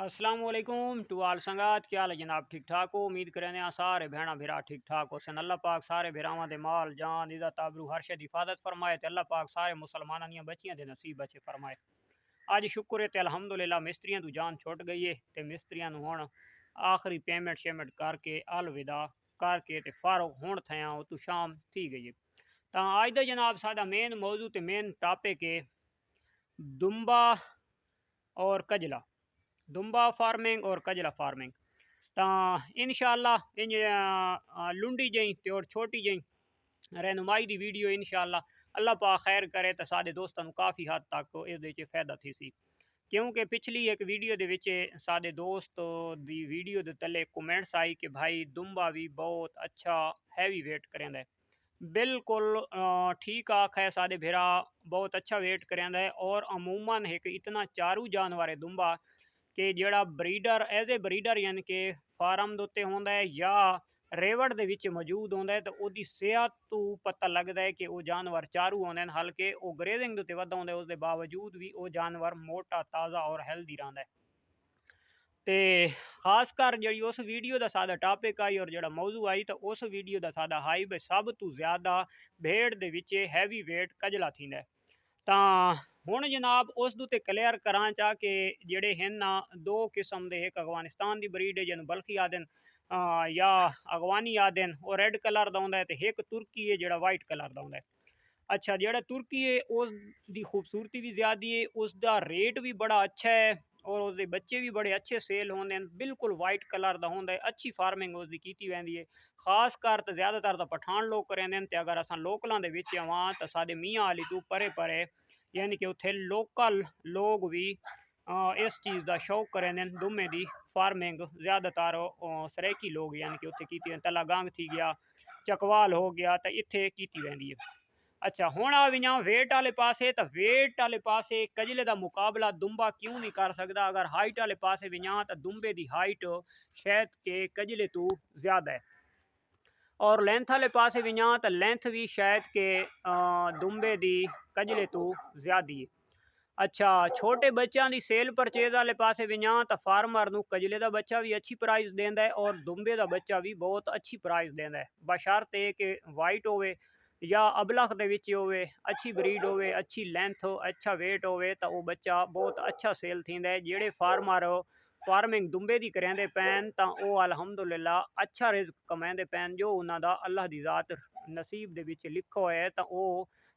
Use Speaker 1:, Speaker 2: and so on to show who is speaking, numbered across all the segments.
Speaker 1: अस्सलाम वालेकुम टू आल संगात। क्या हाल है जनाब? ठीक ठाक हो? उम्मीद करें सारे भैणा भिरा ठीक ठाक हो सन। अल्लाह पाक सारे भिरावां दे माल जान इज़्ज़त आबरू हर शे दी हिफाजत फरमाए ते अल्लाह पाक सारे मुसलमानां दियां बच्चियां दे नसीब अच्छे फरमाए। अज शुक्र है ते अल्हम्दुलिल्लाह मिस्त्रियां तू जान छुट गई है ते मिस्त्रियां नू हुण आखिरी पेमेंट शेमेंट करके अलविदा करके ते फारुग हुण थया तू शाम थी गई है। तां अज दा जनाब साडा मेन मौजू ते मेन टॉपिक है दुम्बा और कजला। दुम्बा फार्मिंग और कजला फार्मिंग। तो इंशाल्लाह इन लुंडी जई ते और छोटी जई रहनुमाई दी वीडियो इंशाल्लाह अल्लाह पाक खैर करे तो साडे दोस्तों काफ़ी हद तक इस फायदा थी सी। क्योंकि पिछली एक वीडियो दे विच साडे दोस्त दी वीडियो दे तले कमेंट्स आई कि भाई दुम्बा भी बहुत अच्छा हैवी वेट करेंदा है। बिल्कुल ठीक आख है साडे भेरा बहुत अच्छा वेट करेंदा है और अमूमन एक इतना चारू जानवर है दुम्बा कि ਜਿਹੜਾ ਬਰੀਡਰ ਐਜ਼ ਏ ਬਰੀਡਰ ਯਾਨੀ ਕਿ ਫਾਰਮ ਦੇ ਉੱਤੇ ਹੁੰਦਾ ਹੈ ਜਾਂ ਰੇਵੜ ਦੇ ਵਿੱਚ ਮੌਜੂਦ ਹੁੰਦਾ ਹੈ ਤਾਂ ਉਹਦੀ ਸਿਹਤ ਤੋਂ ਪਤਾ ਲੱਗਦਾ ਹੈ ਕਿ ਉਹ ਜਾਨਵਰ ਚਾਰੂ ਹੁੰਦੇ ਹਨ। ਹਲਕੇ ਉਹ ਗਰੇਜ਼ਿੰਗ ਦੇ ਉੱਤੇ ਵੱਧਾ ਹੁੰਦਾ ਉਸ ਦੇ ਬਾਵਜੂਦ ਵੀ ਉਹ ਜਾਨਵਰ ਮੋਟਾ ਤਾਜ਼ਾ ਔਰ ਹੈਲਦੀ ਰਹਿੰਦਾ ਹੈ। ਤੇ ਖਾਸ ਕਰ ਜਿਹੜੀ ਉਸ ਵੀਡੀਓ ਦਾ ਸਾਡਾ ਟਾਪਿਕ ਆਈ ਔਰ ਜਿਹੜਾ ਮੌਜੂ ਆਈ ਤਾਂ ਉਸ ਵੀਡੀਓ ਦਾ ਸਾਡਾ ਹਾਈ ਬਈ ਸਭ ਤੋਂ ਜ਼ਿਆਦਾ ਭੇਡ ਦੇ ਵਿੱਚ ਹੈਵੀ ਵੇਟ ਕਜਲਾ ਥੀਂਦਾ ਹੈ। ਤਾਂ ਹੁਣ ਜਨਾਬ ਉਸ ਦੇ ਉੱਤੇ ਕਲੀਅਰ ਕਰਾਂ ਚਾਹ ਕਿ ਜਿਹੜੇ ਹਨ ਦੋ ਕਿਸਮ ਦੇ, ਇੱਕ ਅਫਗਾਨਿਸਤਾਨ ਦੀ ਬਰੀਡ ਹੈ ਜਿਹਨੂੰ ਬਲਖੀ ਆਦਨ ਜਾਂ ਅਗਵਾਨੀ ਆਦਨ, ਉਹ ਰੈੱਡ ਕਲਰ ਦਾ ਹੁੰਦਾ ਹੈ, ਤੇ ਇੱਕ ਤੁਰਕੀ ਹੈ ਜਿਹੜਾ ਵਾਈਟ ਕਲਰ ਦਾ ਹੁੰਦਾ ਹੈ। अच्छा ਜਿਹੜਾ ਤੁਰਕੀ ਹੈ ਉਸ ਦੀ ਖੂਬਸੂਰਤੀ ਵੀ ਜ਼ਿਆਦੀ ਹੈ, ਉਸ ਦਾ ਰੇਟ ਵੀ ਬੜਾ ਅੱਛਾ ਹੈ और उसके बच्चे भी बड़े अच्छे सेल होंगे। बिल्कुल वाइट कलर का होंगे, अच्छी फार्मिंग उसकी की वैंदी है। खास कर तो ज़्यादातर तो पठान लोग करेंगे तो अगर अस लोकलों के विच आवां तो साडे मियाँ वाली तू परे परे यानी कि उत्थे लोकल लोग भी इस चीज़ का शौक करेंगे दुम्बे की फार्मिंग। ज़्यादातर सरेकी लोग यानी कि उत्थे की तला गांग थी गया, चकवाल हो गया तो इत्थे की वैंदी है। अच्छा हुण आ भी वेट वाले पासे तो वेट वाले पासे कजले का मुकाबला दुम्बा क्यों नहीं कर सकता। अगर हाइट वाले पासे भी तो दुम्बे की हाइट शायद के कजले तो ज़्यादा है और लेंथ वाले पासे भी तो लेंथ भी शायद के दुम्बे की कजले तो ज़्यादा है। अच्छा छोटे बच्चों की सेल परचेज वाले पासे भी तो फार्मर नू कजले का बच्चा भी अच्छी प्राइस देंदा है और दुम्बे का बच्चा भी बहुत अच्छी प्राइस देंदा है, बशर्ते कि वाइट होवे या अबलख दे विच होवे, अच्छी ब्रीड होवे, अच्छी लेंथ, अच्छा वेट होवे तो वो बच्चा बहुत अच्छा सेल थींदा है। जेड़े फार्मर फार्मिंग दुम्बे की करेंदे पैन तो वो अलहमदुलिल्लाह अच्छा रिज़्क कमांदे पैन, जो उन्हां दा अल्लाह दी ज़ात नसीब दे विच लिखो है तो वो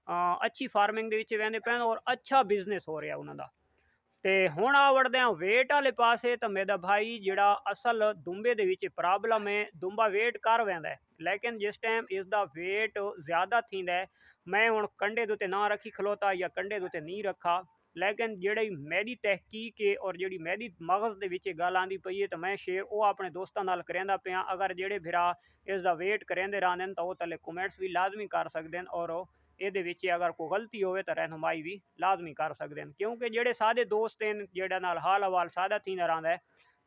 Speaker 1: अच्छी फार्मिंग दे विच वैंदे पैन और अच्छा बिजनेस हो रहा उन्हां दा। ते हुण आ वड़दे वेट वाले पासे तो मेरा भाई जिहड़ा असल दुम्बे दे विच प्रॉब्लम है, दुम्बा वेट कर वैंदा है लेकिन जिस टाइम इसका वेट ज़्यादा थींदा है, मैं हुण कंडे दे उत्ते ना रखी खलोता या कंडे दे उत्ते नहीं रखा, लेकिन जिहड़ी मेरी तहकीक है और जिहड़ी मेरी मगज़ दे विच गल आंदी पई है तो मैं शेयर वो अपने दोस्तों नाल करेंदा पिया। अगर जिहड़े भिरा इसका वेट करेंदे रहंदे तो वो तले कमेंट्स भी लाजमी कर सकते हैं और ਇਹਦੇ ਵਿੱਚ अगर कोई गलती होवे तो रहनुमाई भी लाजमी कर सकते हैं, क्योंकि ਜਿਹੜੇ सादे दोस्त हैं ਜਿਹੜੇ ਨਾਲ हाल हवाल सादा थींदा रहंदा है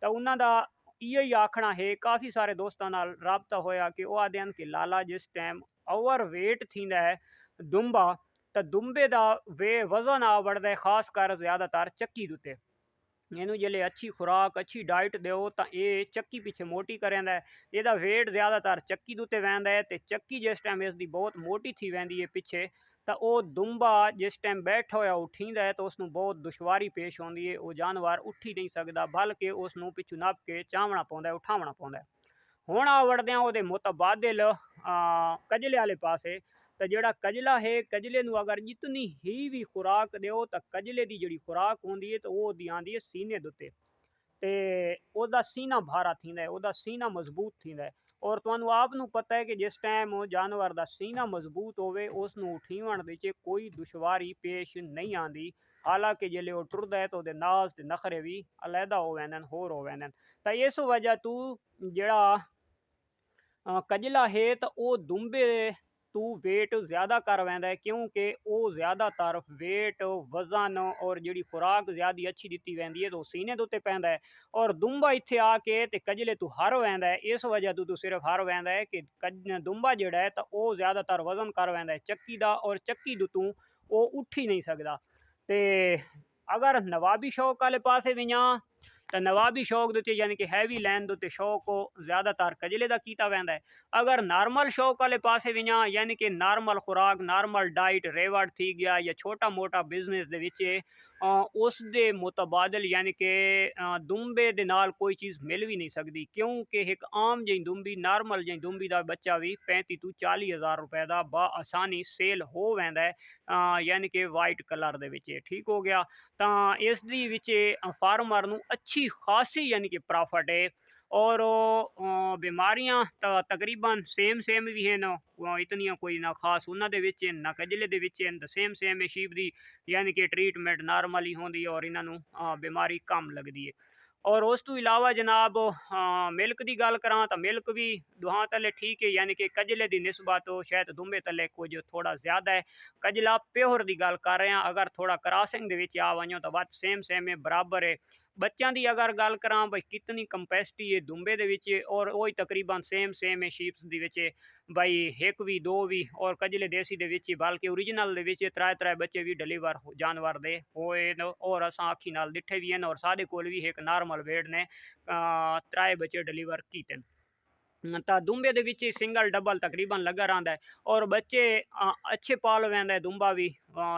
Speaker 1: तो उन्हां दा इहो ही आखना है। काफ़ी सारे दोस्तों नाल राबता होया कि वो आदे कि लाला जिस टाइम ओवर वेट थींदा है दुम्बा तो दुम्बे का वजन आ बढ़ता है, खास कर ज़्यादातर चक्की दे उत्ते। इनू जल्ले अच्छी खुराक अच्छी डाइट दो तो ये चक्की पिछे मोटी करेंदा है, ਇਹਦਾ वेट ज़्यादातर चक्की ਦੇ ਉੱਤੇ वैंदा है तो चक्की जिस टाइम इसकी बहुत मोटी थी वैंदी है पिछे तो वो दुम्बा जिस टाइम बैठा होया उठींदा है तो उसनू बहुत दुश्वारी पेश आती है, वो जानवर उठ ही नहीं सकता बल्कि उसनू पिछू नप के चावना पौंदा है, उठावना पौंदा है। हुण आ वड़दे वो मुतबादिल कजले वाले पासे तो जोड़ा कजला है कजले नू अगर जितनी ही भी खुराक दो तो कजले की जी खुराक होंगी है तो वो आँदी है सीने के उत्ते ते ओदा सीना भारा थींदा है, ओदा सीना मजबूत थींदा है और तुहानू आप नू पता है कि जिस टाइम जानवर का सीना मजबूत होवे उसनू उठीवण विच कोई दुश्वारी पेश नहीं आती। हालांकि जिले वो टुरदा है तो उहदे नाज ते नखरे भी अलहदा हो वैंदन होर हो वैंदन। तो इस वजह तू जिहड़ा कजला है तो वो दुम्बे तू वेट ज़्यादा कर वैंदा है, क्योंकि वो ज़्यादातर वेट वजन और जी खुराक ज़्यादा अच्छी दी वैंदी है तो सीने के उत्ते पैंदा है और दुम्बा इत्थे आके ते कजले तू हर वैंदा है। इस वजह तू सिर्फ हर वैंदा है कि दुम्बा जिहड़ा है तो वो ज़्यादातर वजन कर वैंदा है चक्की का और चक्की दू तू वो उठ ही नहीं सकता। ते अगर नवाबी शौक वाले पासे भी ਤਾਂ ਨਵਾਬੀ ਸ਼ੌਕ ਦੇ ਉੱਤੇ ਯਾਨੀ ਕਿ ਹੈਵੀ ਲੈਣ ਦੇ ਉੱਤੇ ਸ਼ੌਕ ਉਹ ਜ਼ਿਆਦਾਤਰ ਕਜਲੇ ਦਾ ਕੀਤਾ ਵੈਂਦਾ ਹੈ। ਅਗਰ ਨਾਰਮਲ ਸ਼ੌਕ ਵਾਲੇ ਪਾਸੇ ਵੀ ਜਾਂ ਯਾਨੀ ਕਿ ਨਾਰਮਲ ਖੁਰਾਕ ਨਾਰਮਲ ਡਾइट ਰੇਵੜ थी गया या छोटा मोटा बिजनेस ਦੇ ਵਿੱਚ ਉਸ ਦੇ ਮੁਤਬਾਦਲ ਯਾਨੀ ਕਿ ਦੁੰਬੇ ਦੇ ਨਾਲ ਕੋਈ ਚੀਜ਼ ਮਿਲ ਵੀ ਨਹੀਂ ਸਕਦੀ, ਕਿਉਂਕਿ ਇੱਕ ਆਮ ਜਿਹੀ ਦੁੰਬੀ ਨਾਰਮਲ ਜਿਹੀ ਦੁੰਬੀ ਦਾ ਬੱਚਾ ਵੀ 35 ਤੋਂ 40 ਹਜ਼ਾਰ ਰੁਪਏ ਦਾ ਬਾ ਆਸਾਨੀ ਸੇਲ ਹੋ ਵੈਂਦਾ ਹੈ, ਯਾਨੀ ਕਿ ਵਾਈਟ ਕਲਰ ਦੇ ਵਿੱਚ ਠੀਕ ਹੋ ਗਿਆ। ਤਾਂ ਇਸ ਦੀ ਵਿੱਚ ਫਾਰਮਰ ਨੂੰ ਅੱਛੀ ਖਾਸੀ ਯਾਨੀ ਕਿ ਪ੍ਰੋਫਿਟ ਹੈ। और बीमारियां तकरीबन सेम भी हैं ना, इतनियां कोई ना खास उन्होंने ना कजले दे सेम है शीप दी, यानी कि ट्रीटमेंट नॉर्मल ही होंगी और इन्हों बीमारी कम लगती है। और उस तो इलावा जनाब मिल्क की गल करा तो मिल्क भी दुहां तले ठीक है, यानी कि कजले की निस्बत शायद दुंबे तले कुछ थोड़ा ज़्यादा है। कजला प्योर की गल कर रहे हैं, अगर थोड़ा क्रॉसिंग के आ वजो तो बस सेम है बराबर है। बच्चों की अगर गल करा भाई कितनी कंपैसिटी है दुंबे दे और वही तकरीबन सेम है शीप्स दी भाई एक भी दो भी और कजले देसी दे बल्कि ओरिजिनल दे त्रै बच्चे भी डिलीवर जानवर दे होए और असा अखी नाल दिठे भी हैं और साढ़े कोल भी एक नॉर्मल वेट ने त्रै बच्चे डिलीवर किए। तो दुंबे दे विच सिंगल डबल तकरीबन लगा रहा है और बच्चे अच्छे पाल वैंदा है। दुंबा भी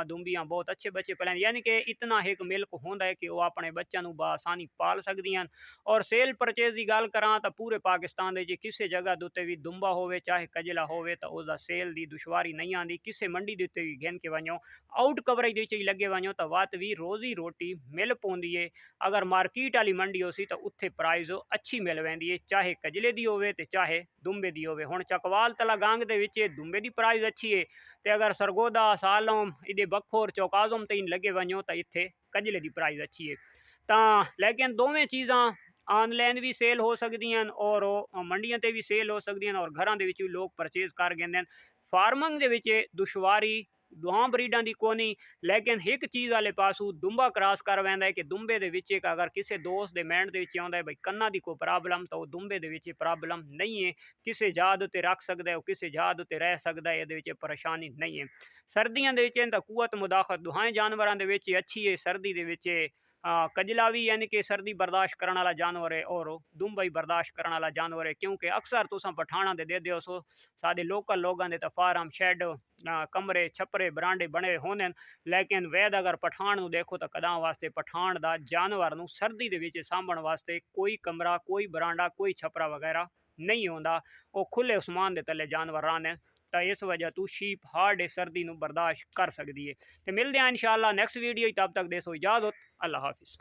Speaker 1: दुंबियां बहुत अच्छे बच्चे पलैंद, यानी कि इतना एक मिल्क होंदा है कि वो अपने बच्चों बसानी पाल सकदियां। और सेल परचेज की गल करा तो पूरे पाकिस्तान के किसी जगह के उत्ते भी दुंबा होवे चाहे कजला होवे तो उसका सेल की दुश्वारी नहीं आती। किसी मंडी के उत्ते भी गिन के वजो आउट कवरेज के लगे वजो तो वत भी रोजी रोटी मिल पौंदी है। अगर मार्केट वाली मंडी हो सी तो उत्थे प्राइस अच्छी मिल वैंदी है, चाहे कजले की होवे ते चाहे दुंबे की होवे। हुण चकवाल तला गांग दे विच दुंबे की प्राइस अच्छी है, तो अगर सरगोदा सालम इदे बखोर चौकाजम तीन लगे वजो तो इत्थे कजले की प्राइस अच्छी है। तो लेकिन दोवें चीज़ां ऑनलाइन भी सेल हो सकदियां और मंडियां ते भी सेल हो सकदियां और घरां दे विच भी लोग परचेज कर गए। फार्मिंग दे विच दुश्वारी दुआं ब्रीडां दी कोनी, लेकिन एक चीज़ वाले पासू दुंबा क्रॉस कर वैंदा है कि दुंबे दे विच अगर किसी दोस्त दे मैंड दे विच आउंदा है भाई कन्ना दी कोई प्रॉब्लम तो दुंबे दे विच प्रॉब्लम नहीं है। किसी जात उत्ते रख सकदा है, किसी जात उत्ते रह सकदा है, इहदे विच परेशानी नहीं है। सर्दियां दे विच तां कुवत मुदाखत दुहां जानवरां दे विच अच्छी है। सर्दी दे विच कजला भी यानी कि सर्दी बर्दाश्त करने वाला जानवर है और दुंबा ही बर्दाश्त करने वाला जानवर है, क्योंकि अक्सर तुसां पठाणा दे दे सो साडे लोकल लोगों के तो फार्म शैड कमरे छपरे बरांडे बने होने, लेकिन वैद अगर पठान नूं देखो तो कदा वास्ते पठान दा जानवर नूं सर्दी दे विच सांभण वास्ते कोई कमरा कोई बरांडा कोई छपरा वगैरह नहीं होंदा। वो खुले उस्मान दे तले जानवर रहने, तो इस वजह तू शीप हार्ड है सर्दी नूं बर्दाश्त कर सकती है। तो मिलते हैं इंशाअल्लाह नेक्स्ट वीडियो, तब तक दे सो इजाजत। अल्लाह हाफिज़।